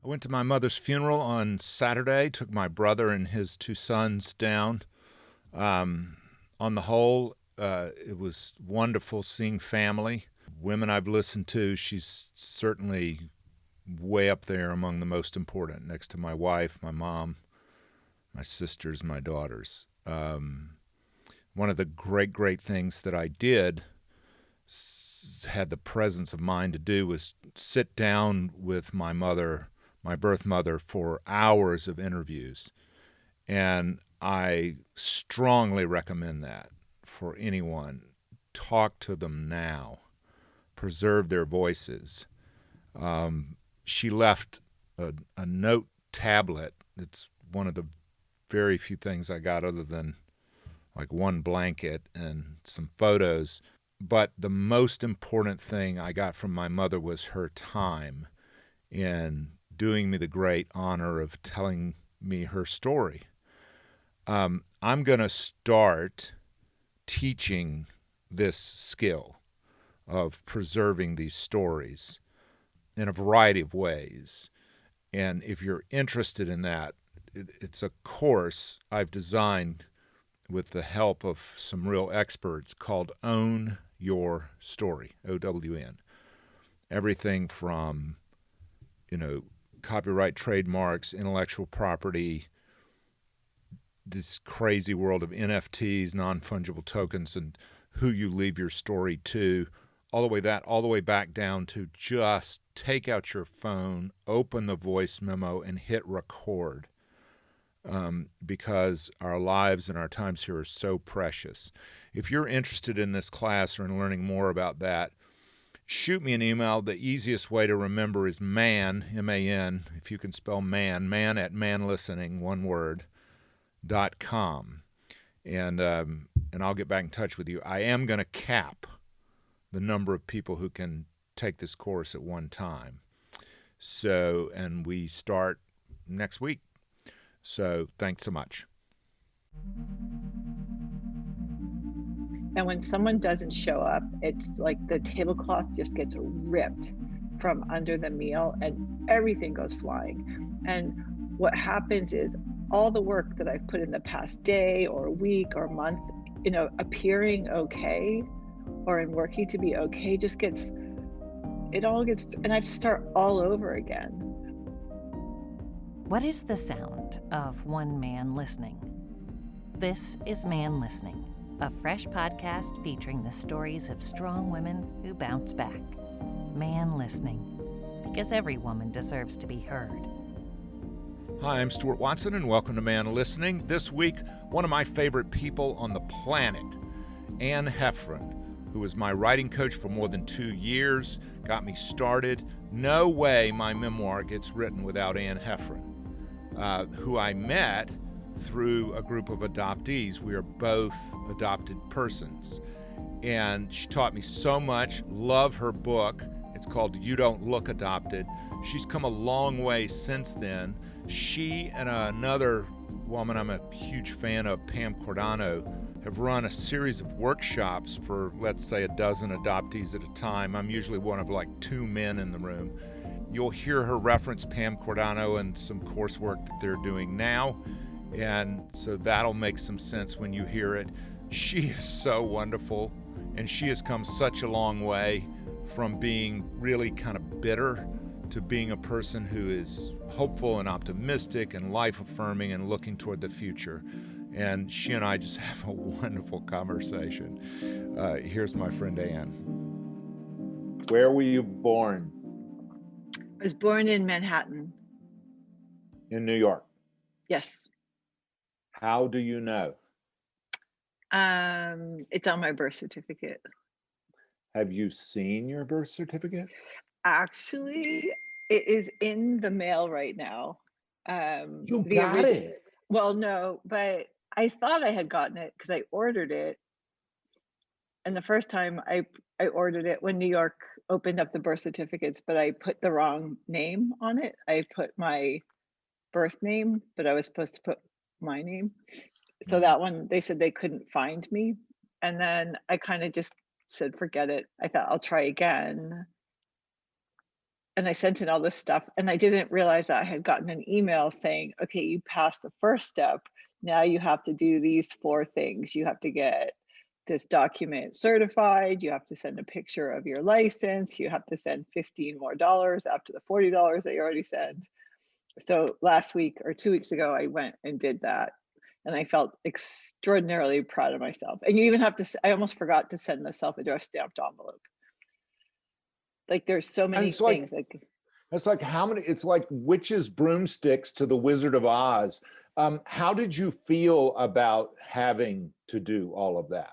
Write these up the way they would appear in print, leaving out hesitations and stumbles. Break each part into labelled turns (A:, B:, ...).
A: I went to my mother's funeral on Saturday, took my brother and his two sons down. On the whole, it was wonderful seeing family. Women I've listened to, she's certainly way up there among the most important, next to my wife, my mom, my sisters, my daughters. One of the great things that I did, had the presence of mind to do, was sit down with my mother, my birth mother, for hours of interviews. And I strongly recommend that for anyone. Talk to them now. Preserve their voices. She left a note tablet. It's one of the very few things I got other than like one blanket and some photos. But the most important thing I got from my mother was her time in doing me the great honor of telling me her story. I'm going to start teaching this skill of preserving these stories in a variety of ways. And if you're interested in that, it's a course I've designed with the help of some real experts called Own Your Story, OWN. Everything from, copyright, trademarks, intellectual property, this crazy world of NFTs, non-fungible tokens, and who you leave your story to, all the way back down to just take out your phone, open the voice memo, and hit record. Because our lives and our times here are so precious. If you're interested in this class or in learning more about that, shoot me an email. The easiest way to remember is man, M-A-N, if you can spell man at manlistening, one word, .com. And I'll get back in touch with you. I am going to cap the number of people who can take this course at one time. So, and we start next week. So thanks so much.
B: And when someone doesn't show up, it's like the tablecloth just gets ripped from under the meal and everything goes flying. And what happens is all the work that I've put in the past day or week or month, appearing okay or in working to be okay, and I have to start all over again.
C: What is the sound of one man listening? This is Man Listening, a fresh podcast featuring the stories of strong women who bounce back. Man Listening, because every woman deserves to be heard.
A: Hi, I'm Stuart Watson, and welcome to Man Listening. This week, one of my favorite people on the planet, Anne Heffron, who was my writing coach for more than 2 years, got me started. No way my memoir gets written without Anne Heffron, who I met through a group of adoptees. We are both adopted persons. And she taught me so much. Love her book. It's called You Don't Look Adopted. She's come a long way since then. She and another woman I'm a huge fan of, Pam Cordano, have run a series of workshops for, let's say, a dozen adoptees at a time. I'm usually one of like 2 men in the room. You'll hear her reference Pam Cordano and some coursework that they're doing now, and so that'll make some sense when you hear it. She is so wonderful, and she has come such a long way from being really kind of bitter to being a person who is hopeful and optimistic and life-affirming and looking toward the future. And she and I just have a wonderful conversation. Here's my friend Anne. Where were you born?
B: I was born in Manhattan.
A: In New York?
B: Yes.
A: How do you know?
B: It's on my birth certificate.
A: Have you seen your birth certificate?
B: Actually, it is in the mail right now.
A: You got it.
B: Well, no, but I thought I had gotten it because I ordered it. And the first time I ordered it when New York opened up the birth certificates, but I put the wrong name on it. I put my birth name, but I was supposed to put my name. So that one, they said they couldn't find me. And then I kind of just said, forget it. I thought I'll try again. and I sent in all this stuff, and I didn't realize that I had gotten an email saying, okay, you passed the first step. Now you have to do these 4 things. You have to get this document certified. You have to send a picture of your license. You have to send $15 more after the $40 that you already sent. So last week or 2 weeks ago, I went and did that. And I felt extraordinarily proud of myself. And you even have to, I almost forgot to send the self-addressed stamped envelope. Like there's so many things.
A: It's like how many, it's like witches' broomsticks to the Wizard of Oz. How did you feel about having to do all of that?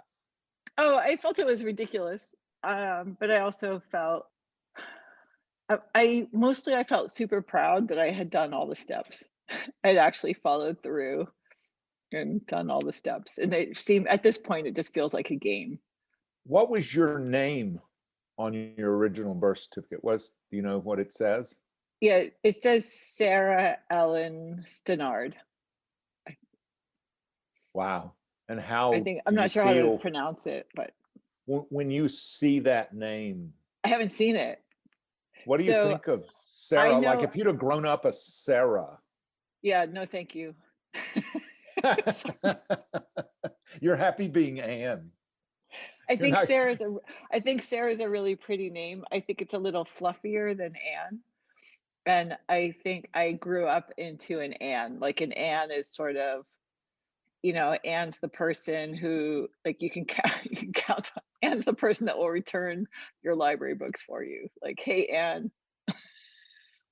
B: Oh, I felt it was ridiculous. But I also felt, I felt super proud that I had done all the steps. I'd actually followed through and done all the steps. And it seemed, at this point, it just feels like a game.
A: What was your name on your original birth certificate? Do you know what it says?
B: Yeah, it says Sarah Ellen Stenard.
A: Wow. And how
B: I'm not sure how to pronounce it, but
A: when you see that name,
B: I haven't seen it.
A: What do you think of Sarah? Like if you'd have grown up as Sarah.
B: Yeah, no, thank you.
A: You're happy being Anne.
B: I think Sarah's a really pretty name. I think it's a little fluffier than Anne. And I think I grew up into an Anne. Like an Anne is sort of, Anne's the person who, like, you can count on. Anne's the person that will return your library books for you. Like, hey, Anne,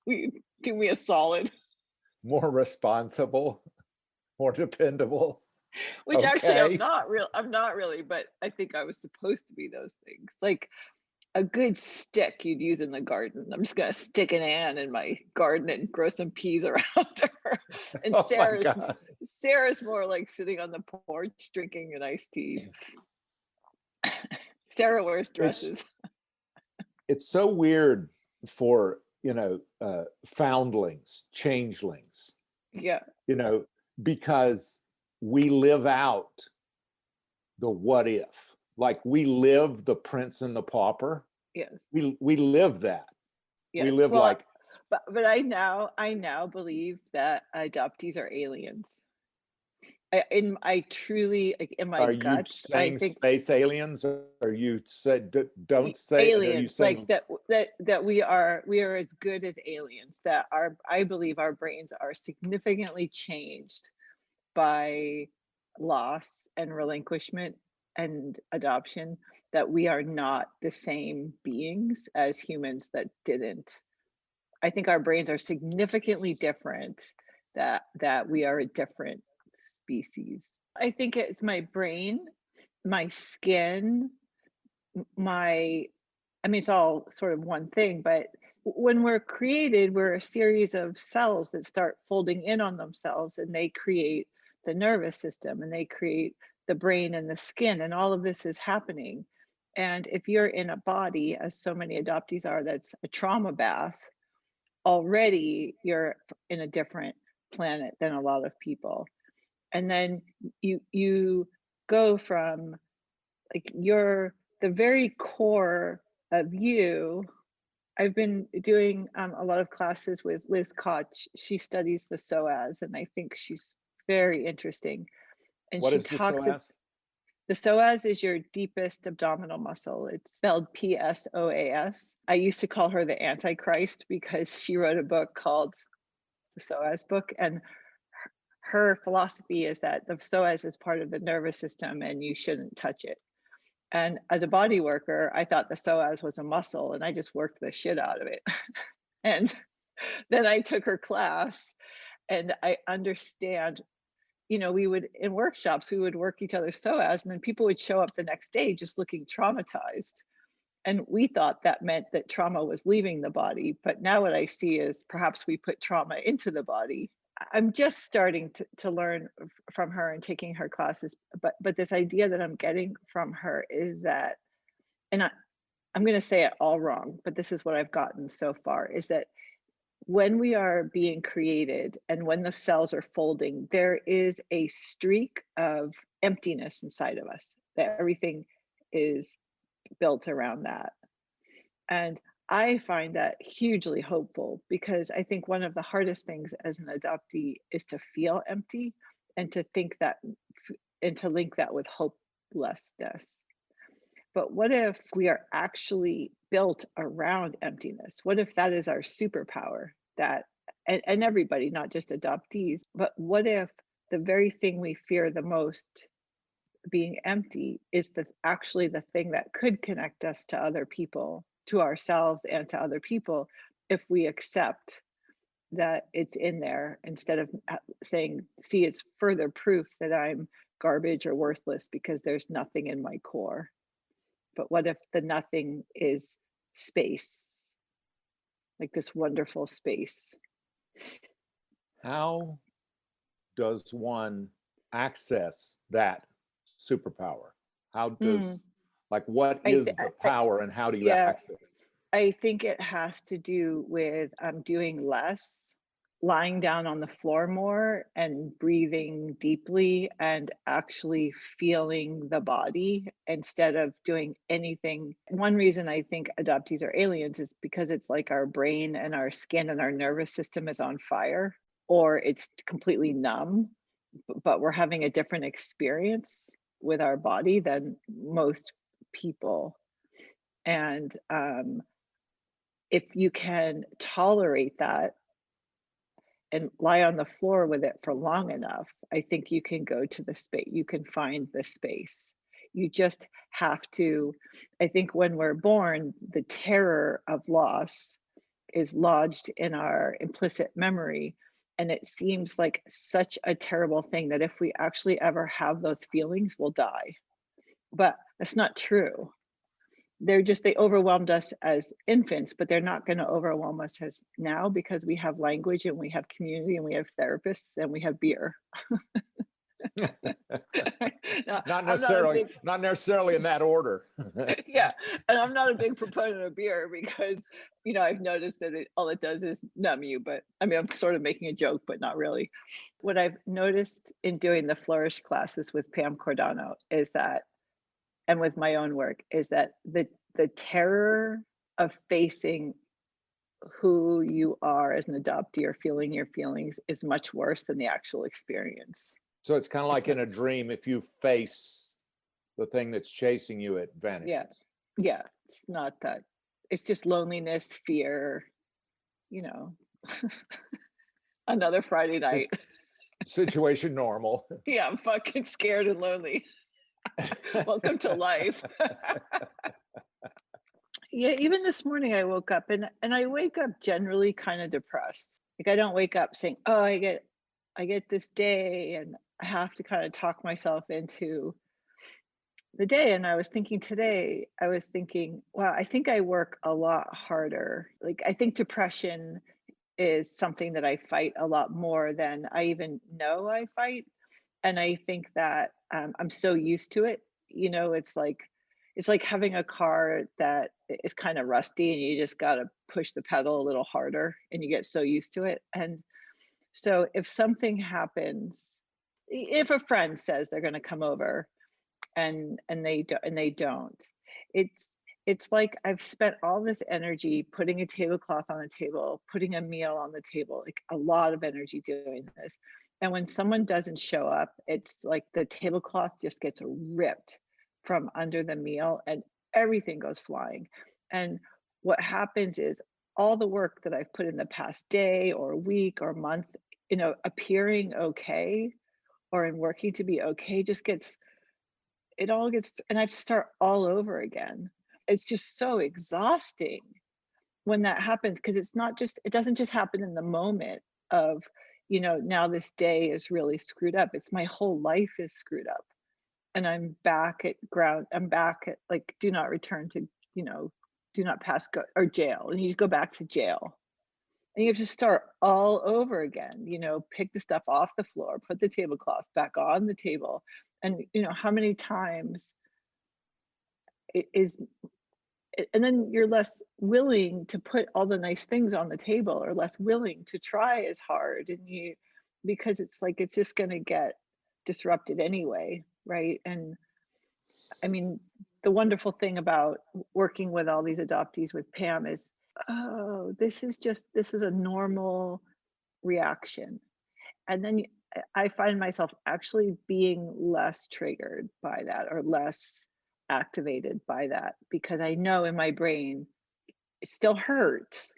B: do me a solid.
A: More responsible, more dependable.
B: Which actually I'm not really, but I think I was supposed to be those things. Like a good stick you'd use in the garden. I'm just gonna stick an Anne in my garden and grow some peas around her. And Sarah's more like sitting on the porch drinking an iced tea. Sarah wears dresses.
A: It's so weird for foundlings, changelings.
B: Yeah.
A: Because we live out the what if. Like we live the Prince and the Pauper.
B: Yes.
A: We live that.
B: Yes.
A: We live
B: but I now believe that adoptees are aliens. I truly, like, in my guts,
A: I think space aliens, or you said don't say
B: aliens.
A: Are you saying,
B: like that we are as good as aliens. That I believe our brains are significantly changed by loss and relinquishment and adoption, that we are not the same beings as humans that didn't. I think our brains are significantly different, that we are a different species. I think it's my brain, my skin, it's all sort of one thing, but when we're created, we're a series of cells that start folding in on themselves, and they create the nervous system, and they create the brain and the skin, and all of this is happening. And if you're in a body, as so many adoptees are, that's a trauma bath, already you're in a different planet than a lot of people. And then you go from, like, you're the very core of you. I've been doing a lot of classes with Liz Koch. She studies the psoas, and I think she's very interesting. And
A: what
B: she
A: is
B: talks
A: the psoas?
B: The psoas is your deepest abdominal muscle. It's spelled PSOAS. I used to call her the Antichrist because she wrote a book called the psoas book, and her philosophy is that the psoas is part of the nervous system and you shouldn't touch it. And as a body worker, I thought the psoas was a muscle, and I just worked the shit out of it. And then I took her class, and I understand, we would, in workshops, we would work each other's psoas, and then people would show up the next day just looking traumatized. And we thought that meant that trauma was leaving the body. But now what I see is perhaps we put trauma into the body. I'm just starting to learn from her and taking her classes. But this idea that I'm getting from her is that, and I'm going to say it all wrong, but this is what I've gotten so far, is that when we are being created and when the cells are folding, there is a streak of emptiness inside of us, that everything is built around that. And I find that hugely hopeful because I think one of the hardest things as an adoptee is to feel empty and to think that and to link that with hopelessness. But what if we are actually built around emptiness? What if that is our superpower? That and everybody, not just adoptees, but what if the very thing we fear the most, being empty, is actually the thing that could connect us to other people, to ourselves and to other people, if we accept that it's in there instead of saying, see, it's further proof that I'm garbage or worthless because there's nothing in my core. But what if the nothing is space, like this wonderful space?
A: How does one access that superpower? How does,
B: Mm,
A: like, what
B: I,
A: is
B: th-
A: the
B: I
A: power and how do you
B: yeah,
A: access it?
B: I think it has to do with doing less, lying down on the floor more, and breathing deeply, and actually feeling the body instead of doing anything. One reason I think adoptees are aliens is because it's like our brain and our skin and our nervous system is on fire, or it's completely numb, but we're having a different experience with our body than most people. And if you can tolerate that and lie on the floor with it for long enough, I think you can go to the space, you can find the space. You just have to, I think when we're born, the terror of loss is lodged in our implicit memory. And it seems like such a terrible thing that if we actually ever have those feelings, we'll die. But that's not true. They overwhelmed us as infants, but they're not going to overwhelm us as now because we have language and we have community and we have therapists and we have beer. Now,
A: Not
B: I'm not a
A: necessarily,
B: big
A: not necessarily in that order.
B: yeah, and I'm not a big proponent of beer because I've noticed that all it does is numb you. But I mean, I'm sort of making a joke, but not really. What I've noticed in doing the Flourish classes with Pam Cordano is that, and with my own work, is that the terror of facing who you are as an adoptee or feeling your feelings is much worse than the actual experience.
A: So it's kind of
B: It's
A: like
B: not,
A: in a dream, if you face the thing that's chasing you, it
B: yeah,
A: vanishes.
B: yeah, it's not that. It's just loneliness, fear, you know, another Friday night.
A: Situation normal.
B: Yeah, I'm fucking scared and lonely. Welcome to life. Yeah, even this morning I woke up and I wake up generally kind of depressed. Like I don't wake up saying, "Oh, I get this day," and I have to kind of talk myself into the day. And I was thinking today, wow, I think I work a lot harder. Like I think depression is something that I fight a lot more than I even know I fight. And I think that I'm so used to it. It's like having a car that is kind of rusty and you just got to push the pedal a little harder and you get so used to it. And so if something happens, if a friend says they're going to come over and they don't, it's it's like I've spent all this energy putting a tablecloth on the table, putting a meal on the table, like a lot of energy doing this. And when someone doesn't show up, it's like the tablecloth just gets ripped from under the meal and everything goes flying. And what happens is all the work that I've put in the past day or week or month, appearing okay or in working to be okay, just gets it all gets and I have to start all over again. It's just so exhausting when that happens because it doesn't just happen in the moment of, now this day is really screwed up. It's my whole life is screwed up. And I'm back at like do not return to, do not pass go or jail. And you go back to jail. And you have to start all over again, pick the stuff off the floor, put the tablecloth back on the table. And how many times it is and then you're less willing to put all the nice things on the table or less willing to try as hard because it's like it's just going to get disrupted anyway, right? And I mean, the wonderful thing about working with all these adoptees with Pam is oh, this is a normal reaction. And then I find myself actually being less triggered by that or less activated by that because I know in my brain it still hurts,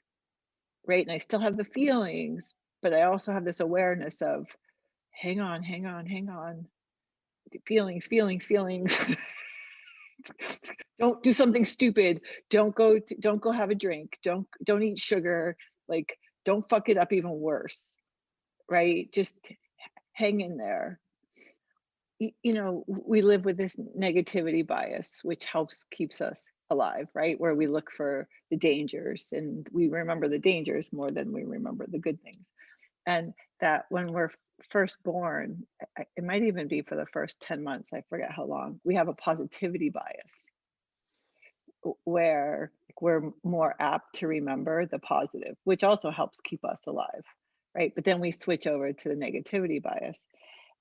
B: right? And I still have the feelings, but I also have this awareness of hang on, hang on, hang on. Feelings, feelings, feelings. Don't do something stupid. Don't go have a drink. Don't eat sugar. Like don't fuck it up even worse, right? Just hang in there. We live with this negativity bias, which helps keeps us alive, right? Where we look for the dangers and we remember the dangers more than we remember the good things. And that when we're first born, it might even be for the first 10 months, I forget how long, we have a positivity bias where we're more apt to remember the positive, which also helps keep us alive, right? But then we switch over to the negativity bias.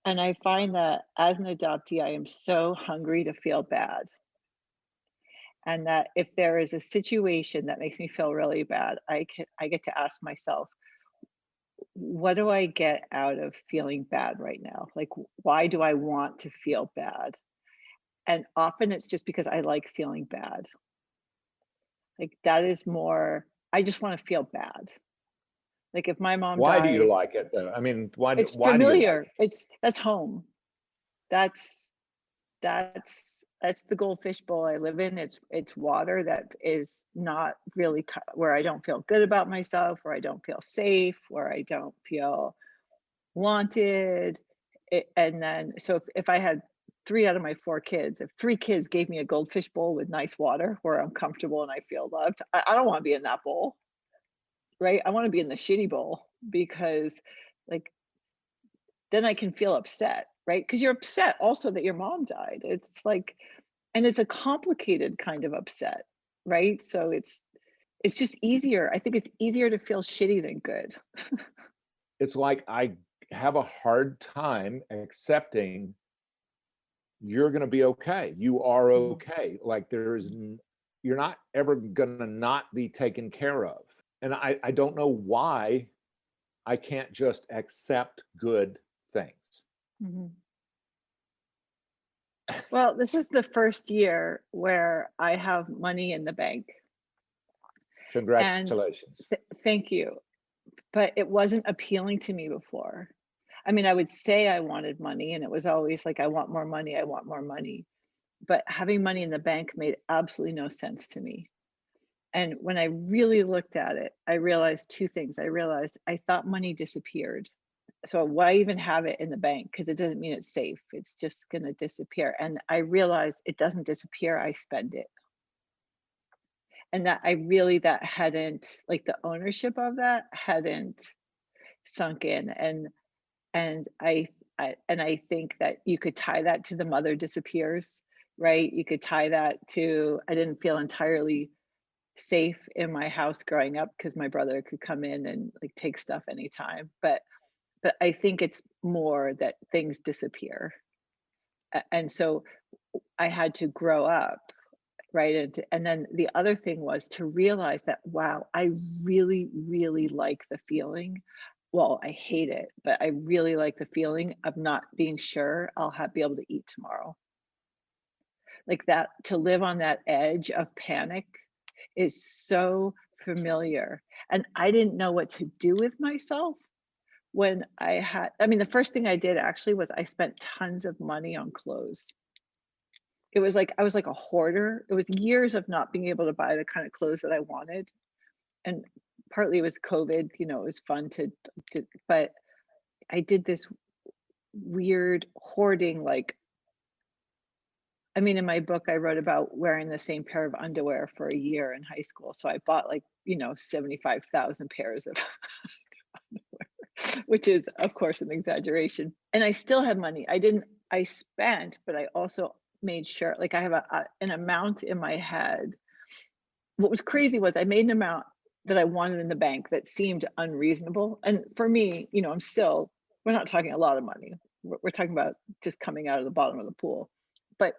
B: And I find that as an adoptee, I am so hungry to feel bad. And that if there is a situation that makes me feel really bad, I get to ask myself, what do I get out of feeling bad right now? Like, why do I want to feel bad? And often it's just because I like feeling bad. Like that is more, I just want to feel bad. Like if my mom
A: Why do you
B: dies,
A: like it though? I mean, why
B: it's
A: do you like
B: familiar.
A: it?
B: That's home. That's that's the goldfish bowl I live in. It's water that is not really where I don't feel good about myself, where I don't feel safe, where I don't feel wanted. And then so if I had 3 out of my 4 kids, if 3 kids gave me a goldfish bowl with nice water where I'm comfortable and I feel loved, I don't want to be in that bowl, right? I want to be in the shitty bowl because like then I can feel upset, right? Because you're upset also that your mom died. It's like, and it's a complicated kind of upset, right? So it's just easier. I think it's easier to feel shitty than good.
A: It's like I have a hard time accepting you're going to be okay. You are okay. Like you're not ever going to not be taken care of. And I don't know why I can't just accept good things.
B: Mhm. Well, this is the first year where I have money in the bank. And
A: Congratulations.
B: thank you. But it wasn't appealing to me before. I mean, I would say I wanted money, and it was always like, I want more money, I want more money. But having money in the bank made absolutely no sense to me. And when I really looked at it, I realized 2 things. I realized I thought money disappeared. So why even have it in the bank? Because it doesn't mean it's safe. It's just going to disappear. And I realized it doesn't disappear. I spend it. And that that hadn't, like the ownership of that hadn't sunk in. And I think that you could tie that to the mother disappears, right? You could tie that to I didn't feel entirely safe in my house growing up because my brother could come in and like take stuff anytime. But I think it's more that things disappear. And so I had to grow up, right? And then the other thing was to realize that, wow, I really, really like the feeling. Well, I hate it, but I really like the feeling of not being sure be able to eat tomorrow. Like that, to live on that edge of panic is so familiar. And I didn't know what to do with myself when I mean, the first thing I did actually was I spent tons of money on clothes. It was like I was like a hoarder. It was years of not being able to buy the kind of clothes that I wanted. And partly it was COVID, it was fun but I did this weird hoarding, like, I mean, in my book, I wrote about wearing the same pair of underwear for a year in high school. So I bought like, 75,000 pairs of which is of course an exaggeration. And I still have money. I spent, but I also made sure, like I have an amount in my head. What was crazy was I made an amount that I wanted in the bank that seemed unreasonable. And for me, we're not talking a lot of money. We're talking about just coming out of the bottom of the pool. But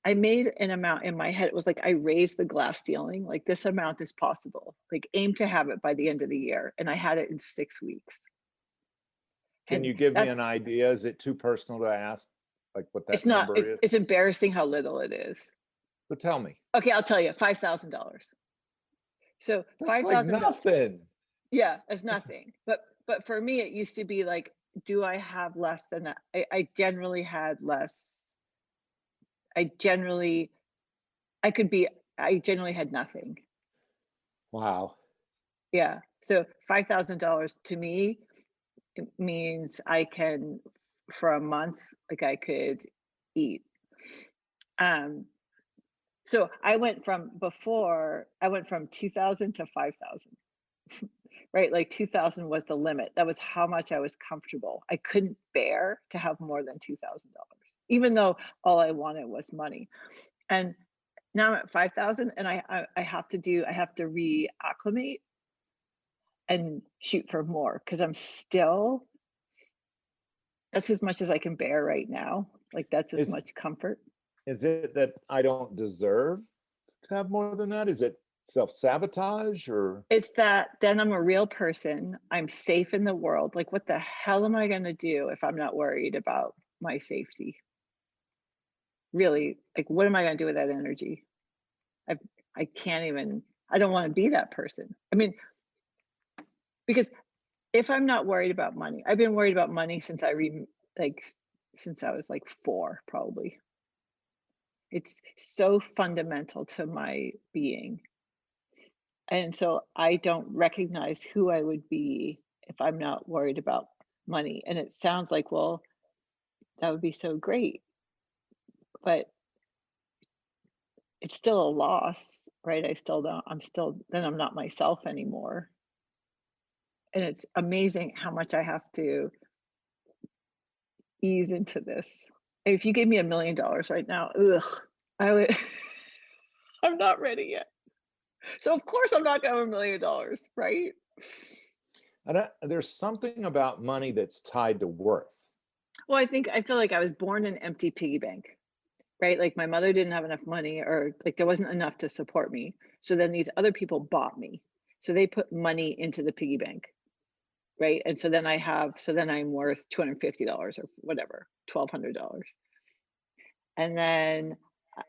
B: I made an amount in my head. It was like I raised the glass ceiling, like this amount is possible. Like aim to have it by the end of the year. And I had it in 6 weeks.
A: Can
B: And
A: you give me
B: that's
A: an idea? Is it too personal to ask, like what that
B: it's not,
A: number is?
B: it's embarrassing how little it is.
A: But tell me.
B: Okay, I'll tell you, $5,000. So
A: That's like
B: $5,000.
A: nothing.
B: Yeah, it's nothing. But for me, it used to be like, do I have less than that? I generally had less. I generally had nothing.
A: Wow.
B: Yeah. So $5,000 to me, it means I can, for a month, like I could eat. So I went from 2,000 to 5,000, right? Like 2,000 was the limit. That was how much I was comfortable. I couldn't bear to have more than $2,000, even though all I wanted was money. And now I'm at 5,000, and I have to reacclimate and shoot for more, because that's as much as I can bear right now. Like that's as much comfort.
A: Is it that I don't deserve to have more than that? Is it self-sabotage, or?
B: It's that then I'm a real person. I'm safe in the world. Like, what the hell am I going to do if I'm not worried about my safety? Really, like, what am I going to do with that energy? I can't even, I don't want to be that person. I mean, because if I'm not worried about money, I've been worried about money since since I was like 4, probably. It's so fundamental to my being. And so I don't recognize who I would be if I'm not worried about money. And it sounds like, well, that would be so great, but it's still a loss, right? Then I'm not myself anymore. And it's amazing how much I have to ease into this. If you gave me $1 million right now, I would, I'm not ready yet. So of course I'm not gonna have $1 million, right?
A: And there's something about money that's tied to worth.
B: Well, I feel like I was born an empty piggy bank, right? Like my mother didn't have enough money, or like there wasn't enough to support me. So then these other people bought me. So they put money into the piggy bank, right? And so then I'm worth $250 or whatever, $1,200. And then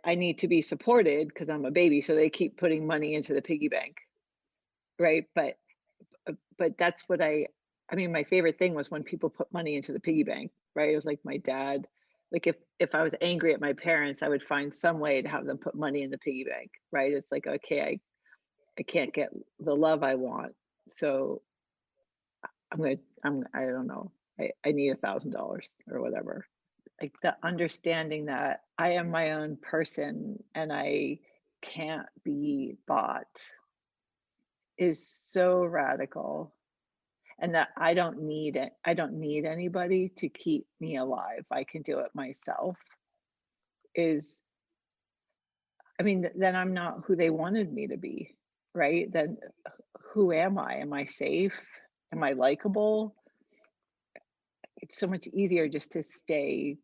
B: I need to be supported because I'm a baby. So they keep putting money into the piggy bank, right? But that's what I mean, my favorite thing was when people put money into the piggy bank, right? It was like my dad, like if I was angry at my parents, I would find some way to have them put money in the piggy bank, right? It's like, okay, I can't get the love I want. So I don't know. I need $1,000 or whatever. Like the understanding that I am my own person and I can't be bought is so radical. And that I don't need it. I don't need anybody to keep me alive. I can do it myself. Then I'm not who they wanted me to be, right? Then who am I? Am I safe? Am I likable? It's so much easier just to stay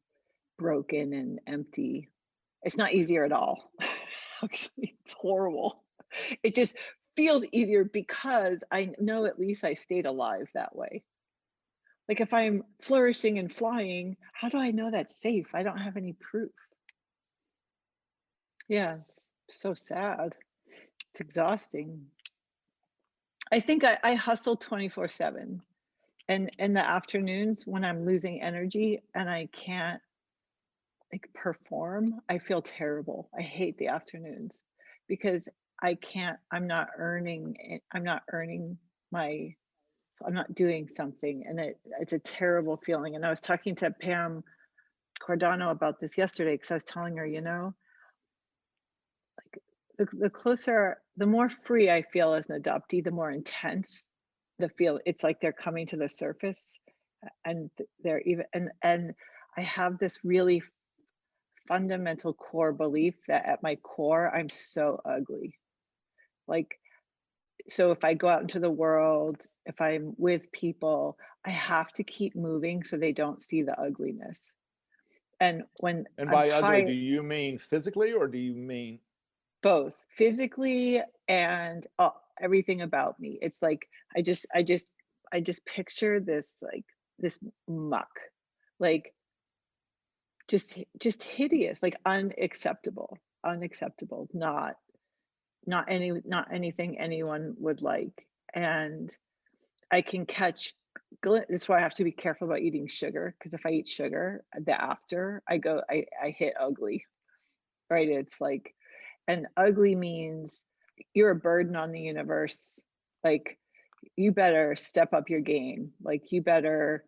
B: broken and empty. It's not easier at all. Actually, it's horrible. It just feels easier because I know at least I stayed alive that way. Like if I'm flourishing and flying, how do I know that's safe? I don't have any proof. Yeah, it's so sad. It's exhausting. I think I hustle 24/7. And in the afternoons when I'm losing energy and I can't like perform, I feel terrible. I hate the afternoons because I'm not earning I'm not doing something, and it's a terrible feeling. And I was talking to Pam Cordano about this yesterday because I was telling her, like the more free I feel as an adoptee, the more intense it's like they're coming to the surface, and they're even and I have this really fundamental core belief that at my core I'm so ugly. Like, so if I go out into the world, if I'm with people, I have to keep moving so they don't see the ugliness. And when
A: And
B: I'm
A: by ugly,
B: tired,
A: do you mean physically or do you mean?
B: both physically and everything about me. It's like I just picture this like this muck, like just hideous, like unacceptable, unacceptable. Not anything anyone would like. And I can catch that's why I have to be careful about eating sugar, because if I eat sugar, the after I hit ugly, right? It's like, and ugly means you're a burden on the universe. Like, you better step up your game. Like, you better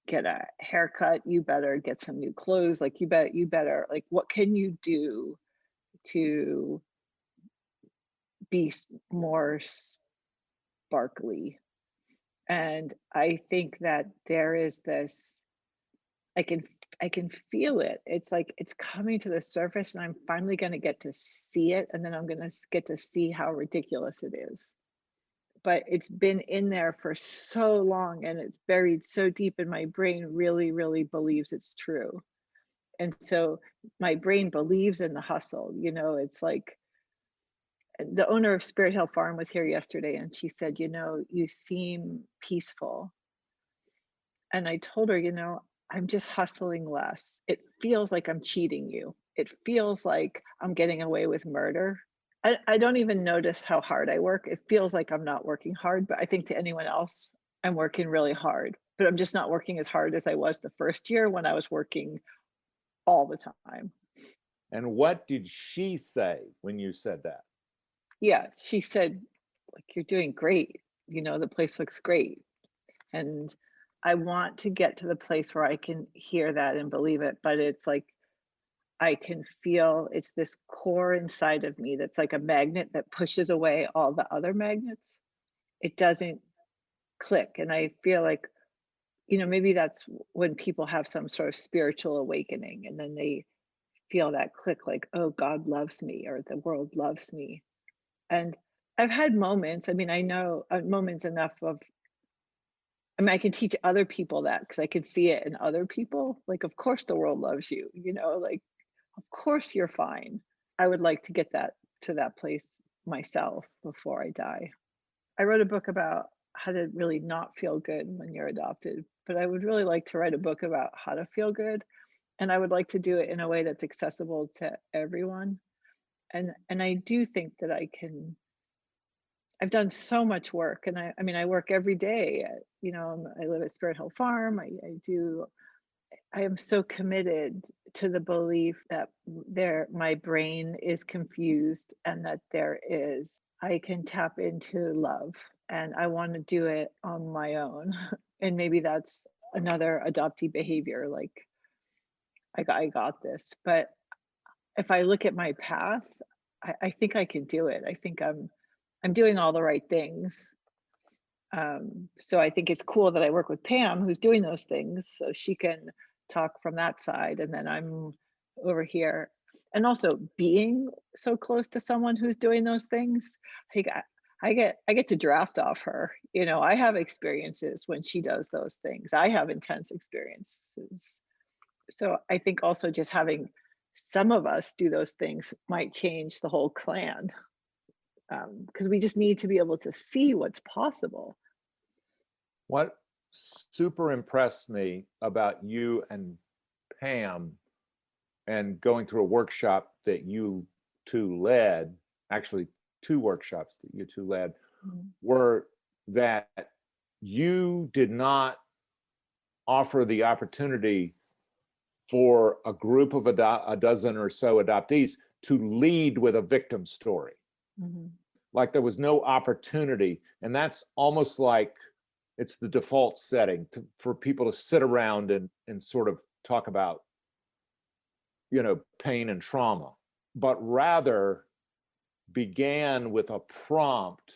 B: get a haircut, you better get some new clothes, like you better like, what can you do to be more sparkly? And I think that there is this, I can I can feel it. It's like it's coming to the surface, and I'm finally going to get to see it, and then I'm going to get to see how ridiculous it is. But it's been in there for so long, and it's buried so deep, and my brain really, really believes it's true. And so my brain believes in the hustle. It's like the owner of Spirit Hill Farm was here yesterday, and she said, you seem peaceful. And I told her, I'm just hustling less. It feels like I'm cheating you. It feels like I'm getting away with murder. I don't even notice how hard I work. It feels like I'm not working hard, but I think to anyone else, I'm working really hard. But I'm just not working as hard as I was the first year when I was working all the time.
A: And what did she say when you said that?
B: Yeah, she said, like, you're doing great. The place looks great. And I want to get to the place where I can hear that and believe it, but it's like I can feel it's this core inside of me that's like a magnet that pushes away all the other magnets. It doesn't click. And I feel like, maybe that's when people have some sort of spiritual awakening, and then they feel that click, like, oh, God loves me, or the world loves me. And I've had moments, I mean, I know moments enough of, I can teach other people that because I can see it in other people. Like, of course the world loves you, like, of course you're fine. I would like to get that to that place myself before I die. I wrote a book about how to really not feel good when you're adopted, but I would really like to write a book about how to feel good. And I would like to do it in a way that's accessible to everyone. And I do think that I've done so much work, and I mean, I work every day. I live at Spirit Hill Farm. I am so committed to the belief that my brain is confused, and that I can tap into love, and I want to do it on my own. And maybe that's another adoptee behavior. Like, I got this. But if I look at my path, I think I can do it. I think I'm doing all the right things. So I think it's cool that I work with Pam, who's doing those things, so she can talk from that side, and then I'm over here. And also being so close to someone who's doing those things, I think I get to draft off her. I have experiences when she does those things. I have intense experiences. So I think also just having some of us do those things might change the whole clan, because we just need to be able to see what's possible.
A: What super impressed me about you and Pam and going through a workshop that you two led, actually 2 workshops that you two led, were that you did not offer the opportunity for a group of a dozen or so adoptees to lead with a victim story.
B: Mm-hmm.
A: Like there was no opportunity. And that's almost like it's the default setting for people to sit around and sort of talk about, pain and trauma, but rather began with a prompt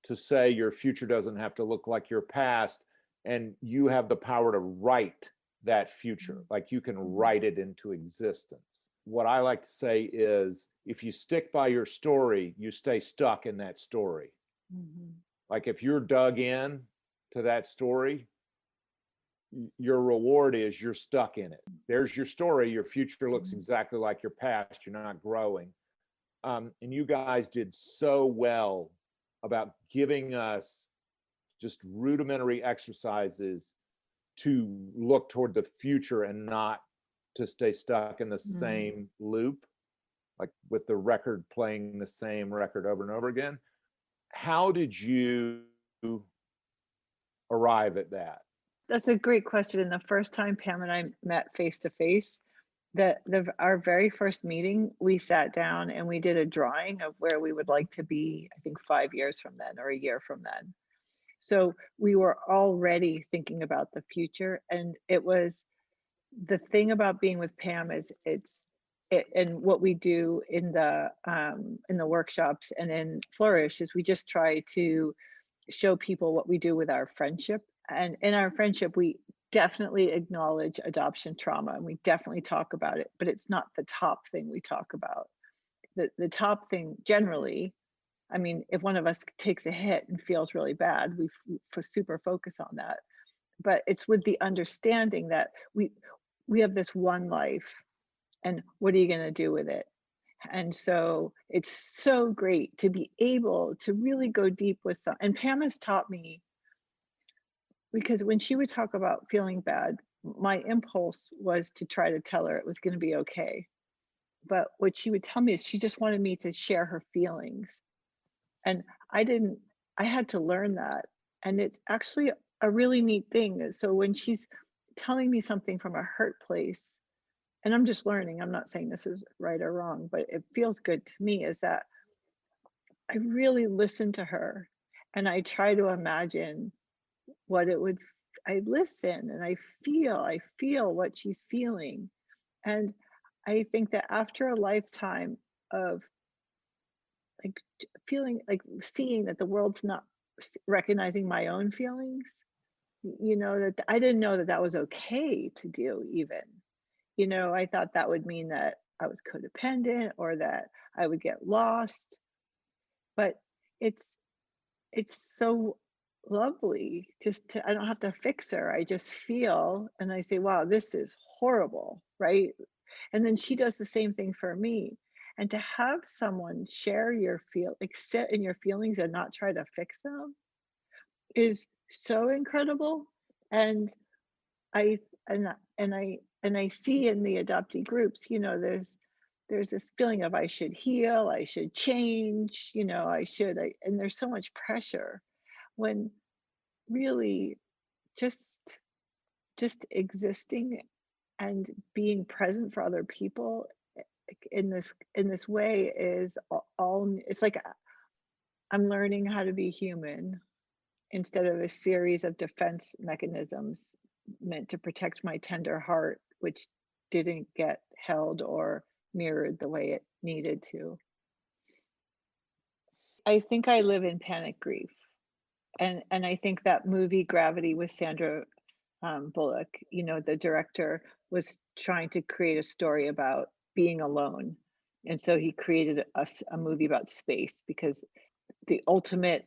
A: to say your future doesn't have to look like your past, and you have the power to write that future. Like you can write it into existence. What I like to say is if you stick by your story, you stay stuck in that story. Mm-hmm. Like if you're dug in to that story,
D: your reward is you're stuck in it. There's your story. Your future looks exactly like your past. You're not growing. And you guys did so well about giving us just rudimentary exercises to look toward the future and not to stay stuck in the same loop, like with the record playing the same record over and over again. How did you arrive at that?
B: That's a great question. And the first time Pam and I met face to face, our very first meeting, we sat down and we did a drawing of where we would like to be, I think 5 years from then or a year from then. So we were already thinking about the future. And it was the thing about being with Pam is and what we do in the workshops and in Flourish is we just try to show people what we do with our friendship. And in our friendship, we definitely acknowledge adoption trauma and we definitely talk about it, but it's not the top thing we talk about. The top thing generally, I mean, if one of us takes a hit and feels really bad, we super focus on that. But it's with the understanding that we have this one life and what are you going to do with it? And so it's so great to be able to really go deep with some, and Pam has taught me, because when she would talk about feeling bad, my impulse was to try to tell her it was going to be okay. But what she would tell me is she just wanted me to share her feelings. And I had to learn that. And it's actually a really neat thing. So when she's telling me something from a hurt place, and I'm just learning, I'm not saying this is right or wrong, but it feels good to me, is that I really listen to her and I try to imagine what it would, I listen and I feel what she's feeling. And I think that after a lifetime of like feeling, like seeing that the world's not recognizing my own feelings, that I didn't know that was okay to do even. I thought that would mean that I was codependent or that I would get lost. But it's so lovely I don't have to fix her. I just feel and I say, wow, this is horrible, right? And then she does the same thing for me. And to have someone share sit in your feelings and not try to fix them is so incredible. And I see in the adoptee groups, there's this feeling of I should heal, I should change, and there's so much pressure when really just existing and being present for other people in this way is all. It's like I'm learning how to be human instead of a series of defense mechanisms meant to protect my tender heart, which didn't get held or mirrored the way it needed to. I think I live in panic grief. And I think that movie Gravity with Sandra Bullock, the director was trying to create a story about being alone. And so he created a movie about space, because the ultimate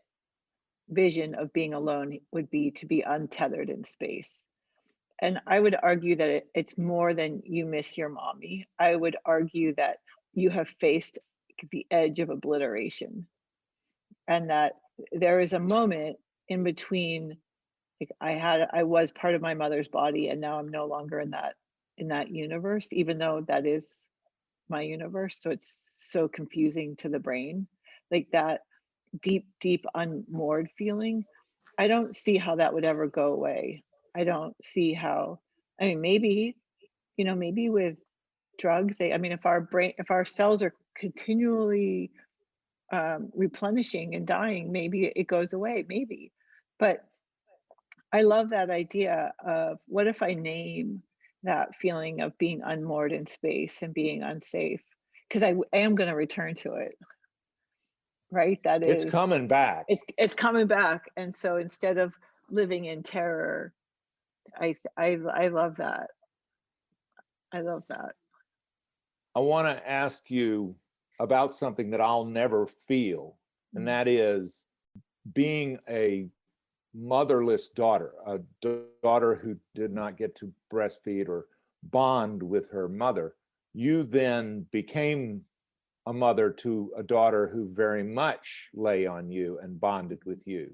B: vision of being alone would be to be untethered in space. And I would argue that it's more than you miss your mommy. I would argue that you have faced the edge of obliteration, and that there is a moment in between, like I was part of my mother's body and now I'm no longer in that universe, even though that is my universe. So it's so confusing to the brain, like that deep unmoored feeling. I don't see how that would ever go away. I don't see how. I mean, maybe with drugs, if our cells are continually replenishing and dying, maybe it goes away, maybe. But I love that idea of what if I name that feeling of being unmoored in space and being unsafe, because I am going to return to it, right?
D: It's coming back.
B: It's coming back. And so instead of living in terror, I love that. I love that.
D: I want to ask you about something that I'll never feel, and that is being a motherless daughter, a daughter who did not get to breastfeed or bond with her mother. You then became a mother to a daughter who very much lay on you and bonded with you.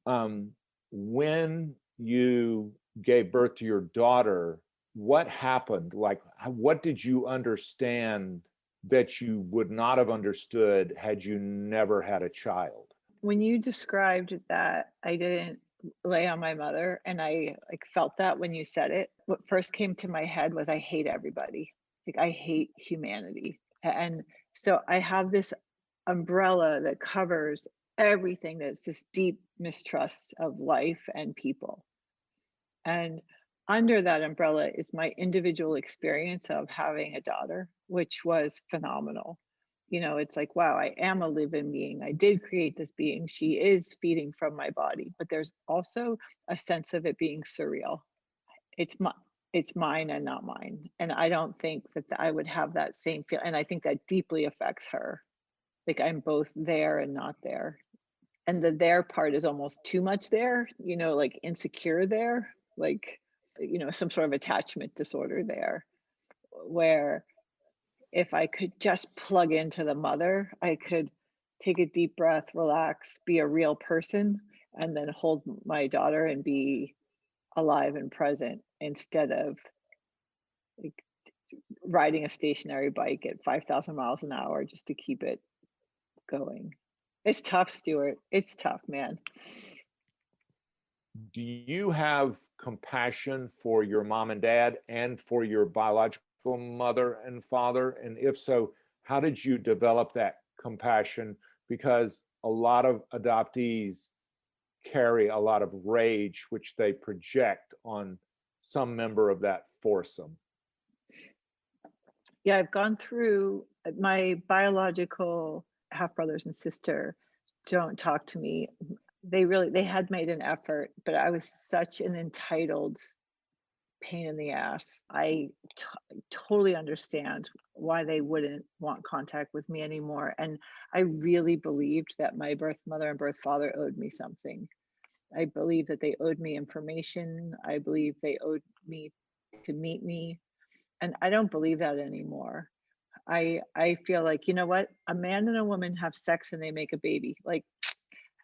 B: Mm-hmm.
D: When you gave birth to your daughter, what happened? Like, what did you understand that you would not have understood had you never had a child?
B: When you described that I didn't lay on my mother, and I like felt that when you said it, what first came to my head was I hate everybody. Like I hate humanity. And so I have this umbrella that covers everything, that's this deep mistrust of life and people. And under that umbrella is my individual experience of having a daughter, which was phenomenal. You know, it's like, wow, I am a living being. I did create this being. She is feeding from my body, but there's also a sense of it being surreal. It's my, it's mine and not mine. And I don't think that I would have that same feel. And I think that deeply affects her. Like I'm both there and not there. And the there part is almost too much there, you know, like insecure there, like, you know, some sort of attachment disorder there, where if I could just plug into the mother, I could take a deep breath, relax, be a real person, and then hold my daughter and be alive and present instead of like riding a stationary bike at 5,000 miles an hour just to keep it going. It's tough, Stuart. It's tough, man.
D: Do you have compassion for your mom and dad and for your biological mother and father? And if so, how did you develop that compassion? Because a lot of adoptees carry a lot of rage, which they project on some member of that foursome.
B: Yeah, I've gone through my biological half brothers and sister don't talk to me. They had made an effort, but I was such an entitled pain in the ass. I totally understand why they wouldn't want contact with me anymore. And I really believed that my birth mother and birth father owed me something. I believe that they owed me information. I believe they owed me to meet me. And I don't believe that anymore. I feel like, you know what? A man and a woman have sex and they make a baby. Like,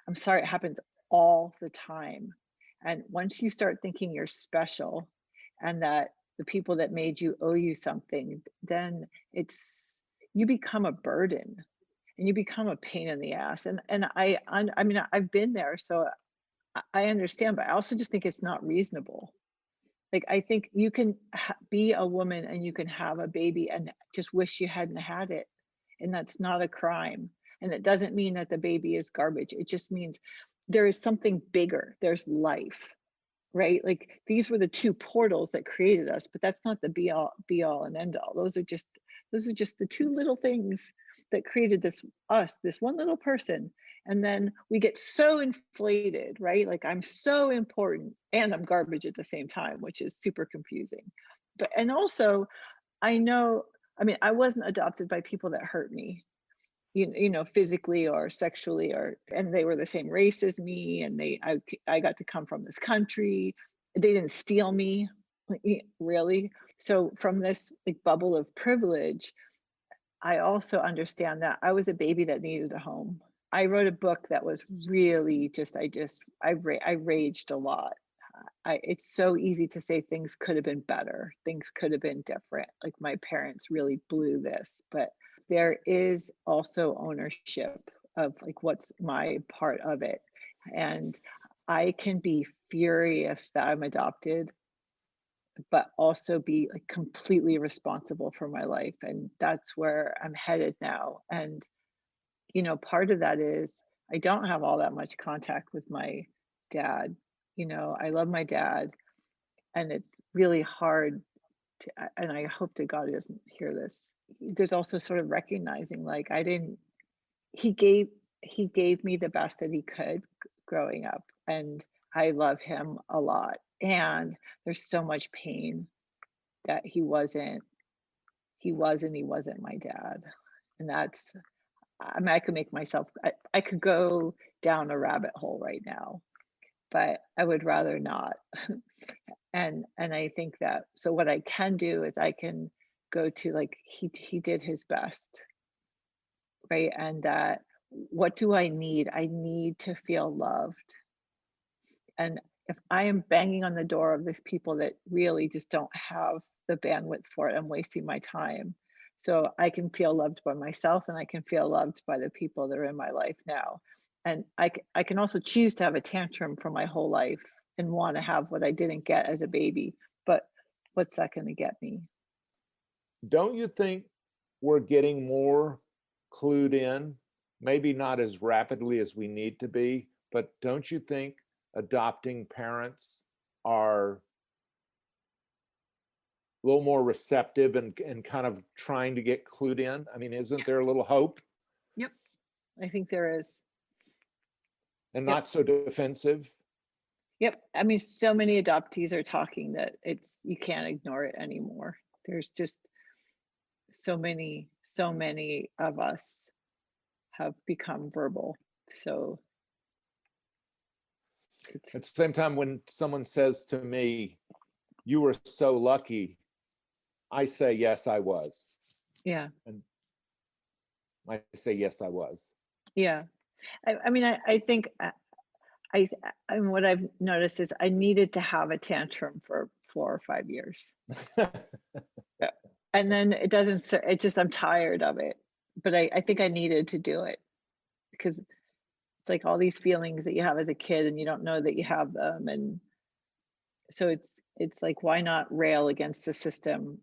B: I'm sorry, it happens all the time. And once you start thinking you're special and that the people that made you owe you something, then it's you become a burden and you become a pain in the ass. And I mean I've been there, so I understand, but I also just think it's not reasonable. Like I think you can be a woman and you can have a baby and just wish you hadn't had it, and that's not a crime. And it doesn't mean that the baby is garbage. It just means there is something bigger. There's life, right? Like these were the two portals that created us, but that's not the be all and end all. Those are just the two little things that created this one little person. And then we get so inflated, right? Like I'm so important and I'm garbage at the same time, which is super confusing. But and also I know, I mean, I wasn't adopted by people that hurt me, you know, physically or sexually, or and they were the same race as me, and I got to come from this country. They didn't steal me, like, really. So from this like bubble of privilege, I also understand that I was a baby that needed a home. I wrote a book that was really just I raged a lot. It's so easy to say things could have been better, things could have been different. Like my parents really blew this, but there is also ownership of like what's my part of it. And I can be furious that I'm adopted, but also be like completely responsible for my life. And that's where I'm headed now. And, you know, part of that is I don't have all that much contact with my dad. You know, I love my dad, and it's really hard to, and I hope to God he doesn't hear this. There's also sort of recognizing like I didn't, he gave he gave me the best that he could growing up, and I love him a lot. And there's so much pain that he wasn't my dad. And that's, I mean, I could make myself, I could go down a rabbit hole right now. but I would rather not. And I think that, so what I can do is I can go to, like, he did his best, right? And that, what do I need? I need to feel loved. And if I am banging on the door of these people that really just don't have the bandwidth for it, I'm wasting my time. So I can feel loved by myself, and I can feel loved by the people that are in my life now. And I can also choose to have a tantrum for my whole life and want to have what I didn't get as a baby. But what's that going to get me?
D: Don't you think we're getting more clued in? Maybe not as rapidly as we need to be, but don't you think adopting parents are a little more receptive and kind of trying to get clued in? I mean, isn't there a little hope?
B: Yep. I think there is.
D: And
B: Yep.
D: not so defensive?
B: Yep. I mean, so many adoptees are talking that you can't ignore it anymore. There's just so many of us have become verbal. So
D: at the same time, when someone says to me, "You were so lucky," I say, "Yes, I was."
B: yeah.
D: And I say, "Yes, I was."
B: Yeah. I mean, I think I what I've noticed is I needed to have a tantrum for 4 or 5 years. Yeah. And then it just, I'm tired of it. But I think I needed to do it, because it's like all these feelings that you have as a kid and you don't know that you have them. And so it's like, why not rail against the system,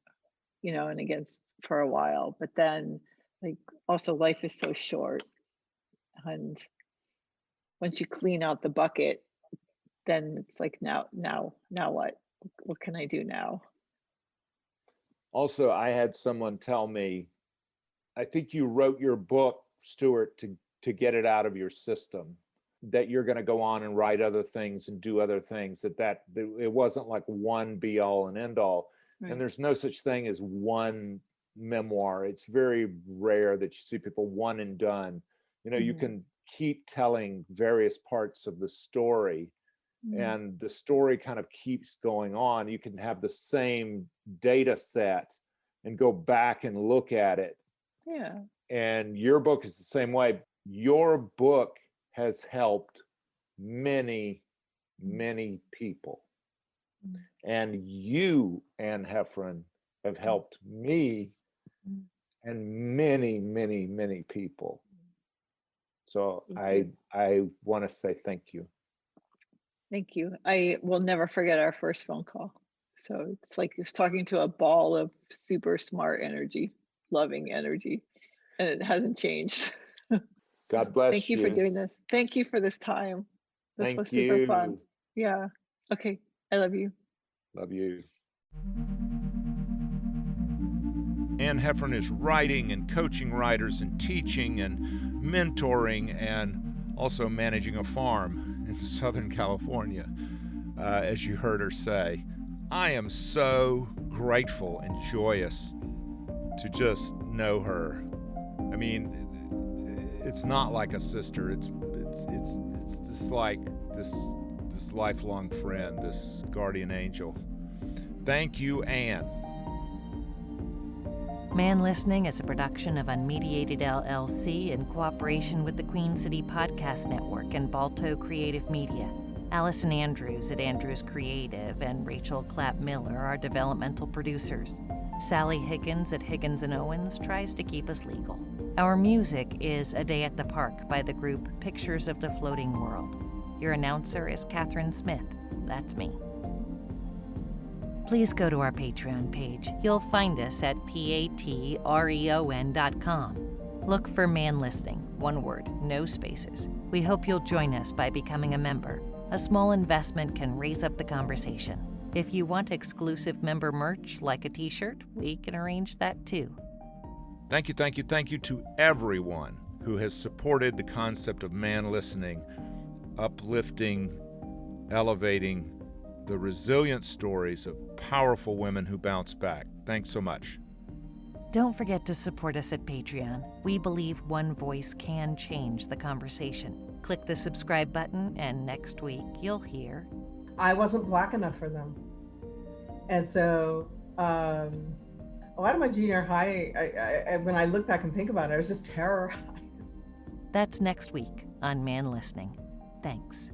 B: and against for a while. But then, like, also life is so short. And once you clean out the bucket, then it's like, now what? What can I do now?
D: Also, I had someone tell me, I think you wrote your book, Stuart, to get it out of your system, that you're going to go on and write other things and do other things, that it wasn't like one be all and end all. Right. And there's no such thing as one memoir. It's very rare that you see people one and done. You can keep telling various parts of the story, and the story kind of keeps going on. You can have the same data set and go back and look at it.
B: Yeah.
D: And your book is the same way. Your book has helped many, many people. And you, Anne Heffron, have helped me and many, many, many people. So I want to say thank you.
B: Thank you. I will never forget our first phone call. So it's like you're talking to a ball of super smart energy, loving energy, and it hasn't changed.
D: God bless you.
B: Thank you for doing this. Thank you for this time. This was super fun. Yeah. Okay. I love you.
D: Love you.
A: Anne Heffron is writing and coaching writers and teaching and mentoring and also managing a farm in Southern California, as you heard her say. I am so grateful and joyous to just know her. I mean, it's not like a sister. It's just like this lifelong friend, this guardian angel. Thank you, Anne.
C: Man Listening is a production of Unmediated LLC in cooperation with the Queen City Podcast Network and Balto Creative Media. Allison Andrews at Andrews Creative and Rachel Clapp-Miller are developmental producers. Sally Higgins at Higgins & Owens tries to keep us legal. Our music is A Day at the Park by the group Pictures of the Floating World. Your announcer is Catherine Smith. That's me. Please go to our Patreon page. You'll find us at patreon.com. Look for Man Listening, one word, no spaces. We hope you'll join us by becoming a member. A small investment can raise up the conversation. If you want exclusive member merch like a t-shirt, we can arrange that too.
A: Thank you to everyone who has supported the concept of Man Listening, uplifting, elevating the resilient stories of powerful women who bounce back. Thanks so much.
C: Don't forget to support us at Patreon. We believe one voice can change the conversation. Click the subscribe button, and next week you'll hear.
E: I wasn't black enough for them. And so, out of my junior high, I when I look back and think about it, I was just terrorized.
C: That's next week on Man Listening. Thanks.